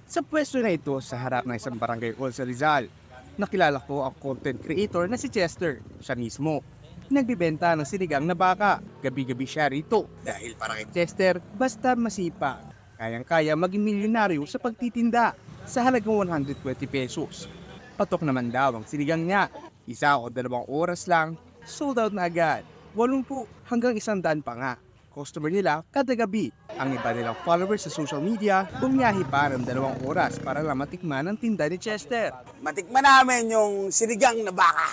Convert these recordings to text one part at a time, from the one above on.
Sa pwesto na ito sa harap ng isang barangay hall sa Rizal, nakilala ko ang content creator na si Chester, siya mismo. Nagbibenta ng sinigang na baka, gabi-gabi siya rito. Dahil para kay Chester, basta masipag, kayang-kaya maging milyonaryo sa pagtitinda sa halagang 120 pesos. Patok naman daw ang sinigang niya. 1 o 2 oras lang, sold out na agad. 80 hanggang 100 pa nga. Customer nila kada gabi. Ang iba nilang followers sa social media, bumiyahe pa ng 2 oras para lang matikman ang tinda ni Chester. Matikman namin yung sinigang na baka.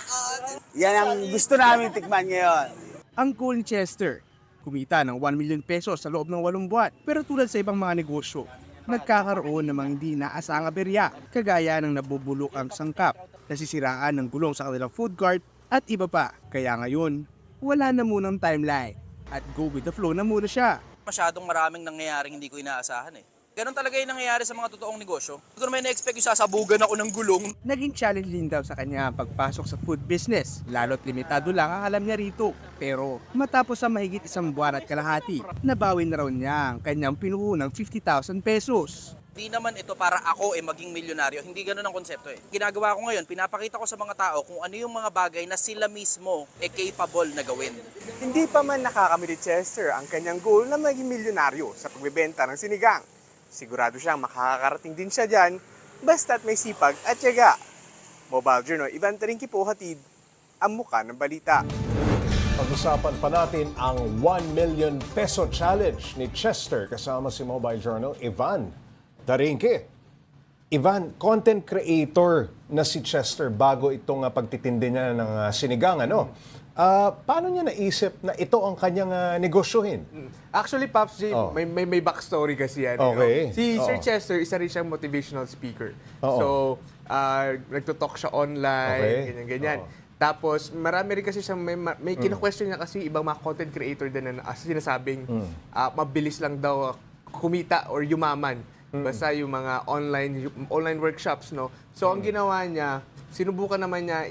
Yan ang gusto namin tikman ngayon. Ang goal ni Chester, kumita ng 1 million pesos sa loob ng 8 buwan. Pero tulad sa ibang mga negosyo, nagkakaroon ng mga hindi naasang aberya, kagaya ng nabubulok ang sangkap, nasisiraan ng gulong sa kanilang food cart at iba pa. Kaya ngayon, wala na munang timeline at go with the flow na muna siya. Masyadong maraming nangyayaring hindi ko inaasahan eh. Ganon talaga yung nangyayari sa mga totoong negosyo. Hindi ko naman na-expect yung sasabugan ako ng gulong. Naging challenge din daw sa kanya ang pagpasok sa food business, lalo't limitado lang ang alam niya rito. Pero matapos sa mahigit 1 buwan at kalahati, nabawi na raw niya ang kanyang pinuhunang 50,000 pesos. Hindi naman ito para ako maging milyonaryo. Hindi ganon ang konsepto eh. Ginagawa ko ngayon, pinapakita ko sa mga tao kung ano yung mga bagay na sila mismo capable na gawin. Hindi pa man nakakamit ni Chester ang kanyang goal na maging milyonaryo sa pagbebenta ng sinigang. Sigurado siyang makakarating din siya dyan, basta't may sipag at tiyaga. Mobile Journal, Ivan Taringki po hatid ang muka ng balita. Pag-usapan pa natin ang 1 million peso challenge ni Chester kasama si Mobile Journal, Ivan Taringki. Ivan, content creator na si Chester bago itong pagtitindi niya ng sinigang, ano? Paano niya naisip na ito ang kanyang negosyohin? Actually, Pops J, Oh. may backstory kasi yan. Okay. Si Sir Oh. Chester, isa rin siyang motivational speaker. Oo. So, nagtutalk siya online, Okay. ganyan-ganyan. Oo. Tapos, marami rin kasi siyang, may kina-question niya kasi ibang mga content creator din na sinasabing mabilis lang daw kumita or yumaman. Basta yung mga online workshops, no? So, ang ginawa niya, sinubukan naman niya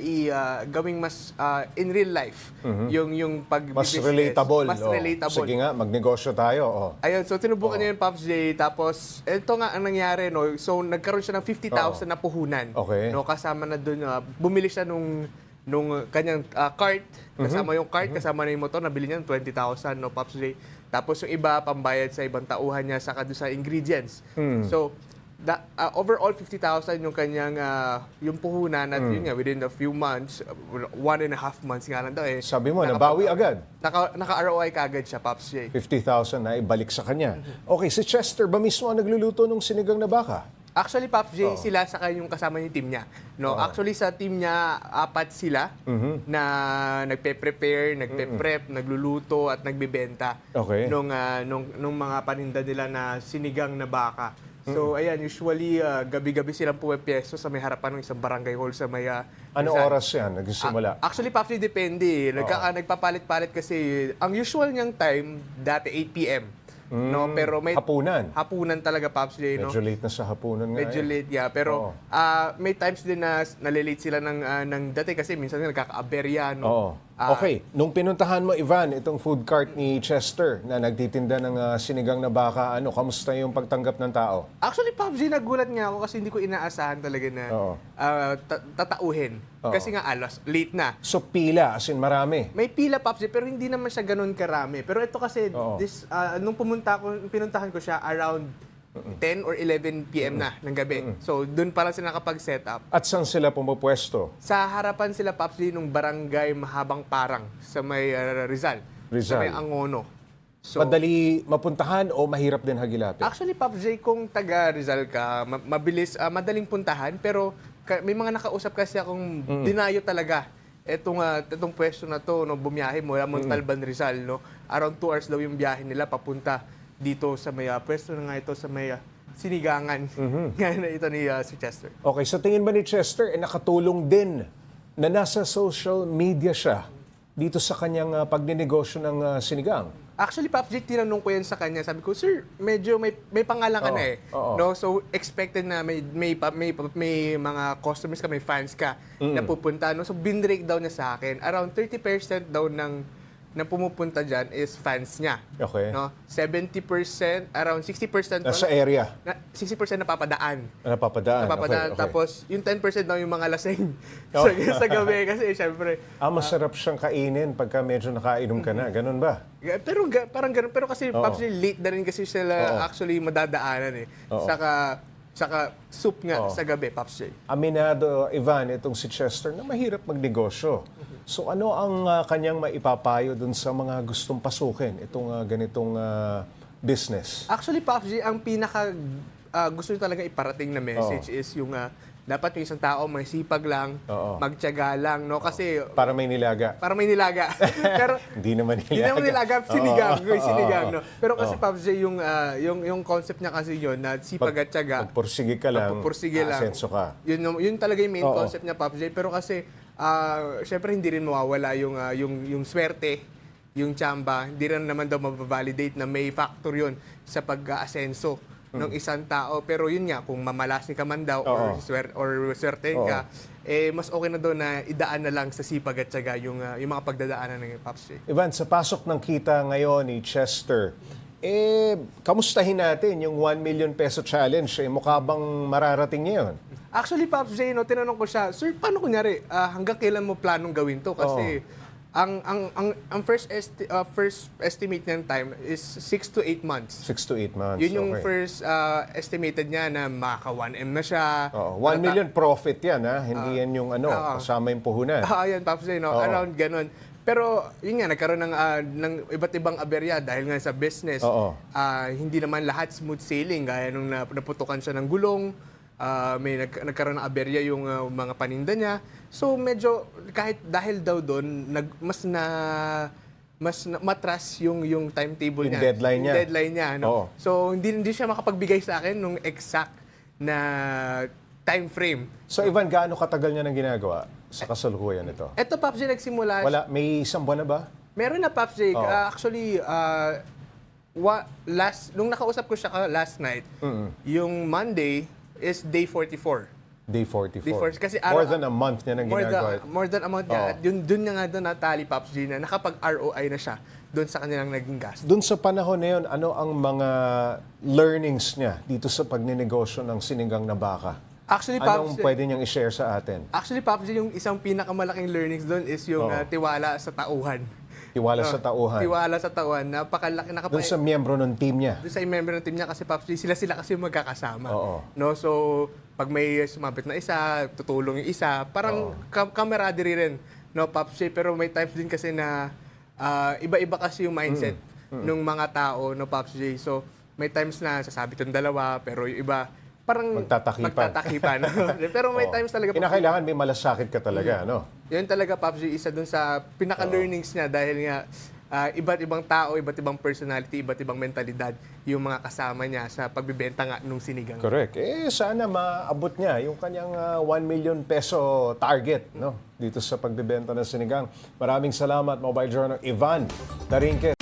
gawing mas in real life yung Mas pag-business. relatable. Mas oh. relatable. Sige nga, magnegosyo tayo. Oh. Ayun, so tinubukan niya yung Pops J, tapos ito nga ang nangyari, no? So nagkaroon siya ng 50,000 na puhunan. Okay. No, kasama na doon, bumili siya nung kanyang cart, kasama yung cart, kasama na yung motor, nabili niya ng 20,000, no, Pops J. Tapos yung iba, pambayad sa ibang tauhan niya, saka doon sa ingredients. So, overall 50,000 yung kanyang yung puhunan at yun nga within a few months, 1.5 months nga lang daw eh. Sabi mo, nabawi agad. Naka-ROI kagad siya, Pops J. 50,000 na ibalik sa kanya. Okay, si Chester ba mismo ang nagluluto ng sinigang na baka? Actually, Pops J, sila saka yung kasama yung team niya. No, actually sa team niya, 4 sila na nagpe-prepare, nagpe-prep, nagluluto at nagbebenta Okay. nung mga paninda nila na sinigang na baka. So, ayan, usually gabi-gabi silang pumipyesto sa may harapan ng isang barangay hall sa may Ano Rizal. oras yan nagsisimula? Actually, Pops J, depende. Nagpapalit-palit kasi ang usual niyang time dati 8 p.m. No, pero may Hapunan. hapunan talaga, Pops J, no? Medyo late na sa hapunan nga. Medyo late, yeah. Pero may times din na nalilate sila ng dati kasi minsan nagkaka-aberya, no? Oo. Okay, nung pinuntahan mo, Ivan, itong food cart ni Chester na nagtitinda ng sinigang na baka, kamusta yung pagtanggap ng tao? Actually, Pops J, nagulat nga ako kasi hindi ko inaasahan talaga na Oo. tatauhin. Oo. Kasi nga late na. So pila, as in marami. May pila, Pops J, pero hindi naman siya ganun karami. Pero ito kasi, Oo. nung pinuntahan ko siya around 10 or 11 p.m. na ng gabi. So, doon pa lang sila nakapag-set up. At saan sila pumupwesto? Sa harapan sila, Pops J, nung barangay Mahabang Parang sa may Rizal. Sa may Rizal. Angono. So, Madali mapuntahan o mahirap din hagilapin? actually, Pops J, kung taga Rizal ka, mabilis, madaling puntahan, pero may mga nakausap kasi akong dinayo talaga. Itong pwesto na to, no, bumiyahe mula Montalban, Rizal, no? Around 2 hours daw yung biyahe nila papunta dito sa may pwesto na nga ito sa may sinigangan. Ngayon na ito ni si Chester. Okay, sa tingin ba ni Chester, nakatulong din na nasa social media siya dito sa kanyang pagninegosyo ng sinigang? Actually, Pops J, tinanong ko yan sa kanya. Sabi ko, sir, medyo may pangalan ka na eh. Oo. No? So, expected na may mga customers ka, may fans ka na pupunta. No? So, binrake daw niya sa akin. Around 30% daw ng na pumupunta dyan is fans niya. Okay. No? 70%, around 60% Nasa area. 60% napapadaan. Napapadaan. Napapadaan. Okay. Tapos, yung 10% daw yung mga lasing Oh. sa gabi. Kasi, syempre, Masarap siyang kainin pagka medyo nakainom ka na. Ganun ba? pero parang ganun. Pero kasi, Oo. Pops, late na rin kasi sila Oo. actually madadaanan eh. Oo. Saka soup nga Oo. sa gabi, Pops J. Aminado, Ivan, itong si Chester na mahirap magnegosyo. So ano ang kanyang maipapayo dun sa mga gustong pasukin itong ganitong business? Actually, Pops J, ang pinaka gusto nyo talaga iparating na message is yung dapat yung isang tao may sipag lang, Oo. magtiyaga lang, no? Kasi Para may nilaga. may nilaga. Pero Hindi naman nilaga. hindi naman nilaga, sinigang, Oo. sinigang, no? Pero kasi Oo. Pops J, yung concept niya kasi yun na sipag at tiyaga. Pagpursige ka lang, Pagpupursige lang. aasenso ka. Yun talaga yung main Oo. concept niya, Pops J. Pero kasi, syempre hindi rin mawawala yung swerte, yung tsamba. Hindi rin naman daw mababalidate na may factor yun sa pag-aasenso ng isang tao. Pero yun nga, kung mamalasin ka man daw Oo. or swertein ka, mas okay na daw na idaan na lang sa sipag at tiyaga yung mga pagdadaanan ng Pops J. Ivan, sa pasok ng kita ngayon ni Chester, kamustahin natin yung 1 million peso challenge? Mukha bang mararating niya yun? Actually, Pops J, no, tinanong ko siya, Sir, paano kunyari, hanggang kailan mo planong gawin to? Kasi ang first estimate niyang time is 6 to 8 months. 6 to 8 months. Yun yung okay. first estimated niya na maka 1M na siya. Oo, 1 million profit yan, ha? Hindi yan yung kasama yung puhunan. Ayan, Pops J, no? Oo. Around ganun. Pero yun nga, nagkaroon ng iba't ibang aberya dahil nga sa business. Oo. Hindi naman lahat smooth sailing. Gaya nung naputukan siya ng gulong, may nagkaroon ng aberya yung mga paninda niya. So medyo, kahit dahil daw doon, matras yung timetable Yung niya. deadline niya. Yung deadline niya. No? Oo. So hindi siya makapagbigay sa akin nung exact na time frame. So Ivan, gaano katagal niya nang ginagawa sa kasalukuyan ito? Eto, Pops J, nagsimula. May isang buwan na ba? Meron na, Pops J. Oo. Actually, nung nakausap ko siya last night, yung Monday is day 44. Day 44. Day 44. Kasi More than a month niya nang ginagawa. More than a month niya. Oo. At dun niya nga doon natali, Pops J, na nakapag-ROI na siya doon sa kanilang naging gasto. Doon sa panahon na yun, ano ang mga learnings niya dito sa pagninegosyo ng sinigang na baka? Actually, Pops Anong J, pwede niyang i-share sa atin? Pops J, yung isang pinakamalaking learnings doon is yung Oo. tiwala sa tauhan. Tiwala sa tauhan. Tiwala sa tauhan. Napakalaki, Doon sa miyembro ng team niya. doon sa member ng team niya kasi Pops J, sila kasi yung magkakasama. Oo. No, so pag may sumabit na isa, tutulong yung isa, parang camaraderie rin, no, Pops J. Pero may times din kasi na iba-iba kasi yung mindset ng mga tao, no, Pops J. So may times na sasabit yung dalawa, pero yung iba parang magtatakipan. Pero may times talaga, Pops J, Kinakailangan may malasakit ka talaga, no? yun talaga, Pops J, isa dun sa pinaka-learnings niya dahil nga iba't ibang tao, iba't ibang personality, iba't ibang mentalidad yung mga kasama niya sa pagbibenta nga nung sinigang. Correct. Sana maabot niya yung kanyang 1 million peso target, no? Dito sa pagbebenta ng sinigang. Maraming salamat, Mobile Journal Ivan Darinque.